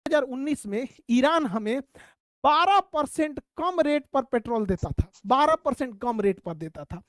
2019 में ईरान हमें 12% कम रेट पर पेट्रोल देता था, 12% कम रेट पर देता था।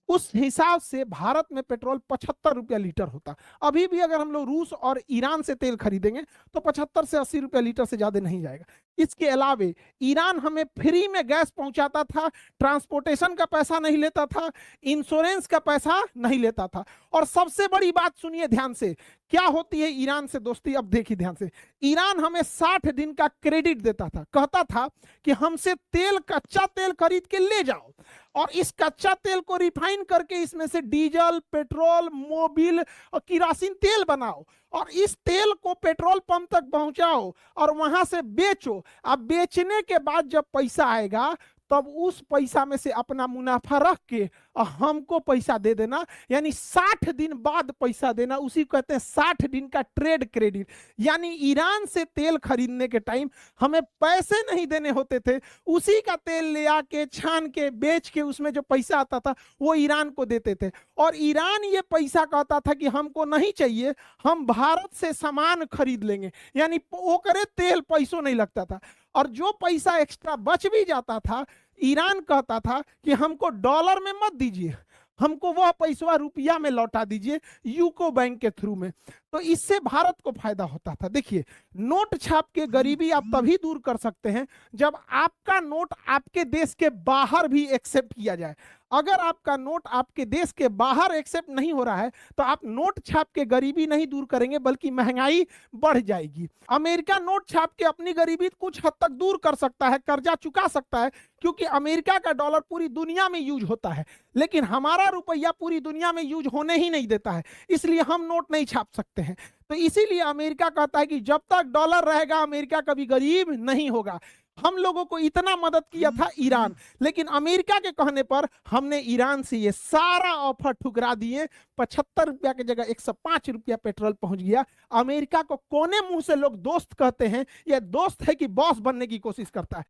उस हिसाब से भारत में पेट्रोल 75 रुपया लीटर होता। अभी भी अगर हम लोग रूस और ईरान से तेल खरीदेंगे तो 75 से 80 रुपया लीटर से ज्यादा नहीं जाएगा। इसके अलावे ईरान हमें फ्री में गैस पहुंचाता था, ट्रांसपोर्टेशन का पैसा नहीं लेता था, इंश्योरेंस का पैसा नहीं लेता था। और सबसे बड़ी बात सुनिए ध्यान से, क्या होती है ईरान से दोस्ती, अब देखिए ध्यान से। ईरान हमें 60 दिन का क्रेडिट देता था, कहता था कि हमसे तेल, कच्चा तेल खरीद के ले जाओ और इस कच्चा तेल को रिफाइन करके इसमें से डीजल, पेट्रोल, मोबिल और किरासिन तेल बनाओ और इस तेल को पेट्रोल पंप तक पहुंचाओ और वहां से बेचो। अब बेचने के बाद जब पैसा आएगा तब उस पैसा में से अपना मुनाफा रख के हमको पैसा दे देना, यानी 60 दिन बाद पैसा देना। उसी कहते हैं 60 दिन का ट्रेड क्रेडिट। यानी ईरान से तेल खरीदने के टाइम हमें पैसे नहीं देने होते थे, उसी का तेल ले आके छान के बेच के उसमें जो पैसा आता था वो ईरान को देते थे। और ईरान ये पैसा कहता था कि हमको नहीं चाहिए, हम भारत से सामान खरीद लेंगे, यानी वो करे तेल पैसों नहीं लगता था। और जो पैसा एक्स्ट्रा बच भी जाता था ईरान कहता था कि हमको डॉलर में मत दीजिए, हमको वह पैसा रुपया में लौटा दीजिए यूको बैंक के थ्रू में। तो इससे भारत को फायदा होता था। देखिए, नोट छाप के गरीबी आप तभी दूर कर सकते हैं जब आपका नोट आपके देश के बाहर भी एक्सेप्ट किया जाए। अगर आपका नोट आपके देश के बाहर एक्सेप्ट नहीं हो रहा है तो आप नोट छाप के गरीबी नहीं दूर करेंगे बल्कि महंगाई बढ़ जाएगी। अमेरिका नोट छाप के अपनी गरीबी कुछ हद तक दूर कर सकता है, कर्जा चुका सकता है, क्योंकि अमेरिका का डॉलर पूरी दुनिया में यूज होता है, लेकिन हमारा रुपया पूरी दुनिया में यूज होने ही नहीं देता है, इसलिए हम नोट नहीं छाप सकते हैं। तो इसीलिए अमेरिका कहता है कि जब तक डॉलर रहेगा अमेरिका कभी गरीब नहीं होगा। हम लोगों को इतना मदद किया था ईरान, लेकिन अमेरिका के कहने पर हमने ईरान से ये सारा ऑफर ठुकरा दिए। 75 रुपया की जगह 105 रुपया पेट्रोल पहुंच गया। अमेरिका को कोने मुंह से लोग दोस्त कहते हैं, यह दोस्त है कि बॉस बनने की कोशिश करता है।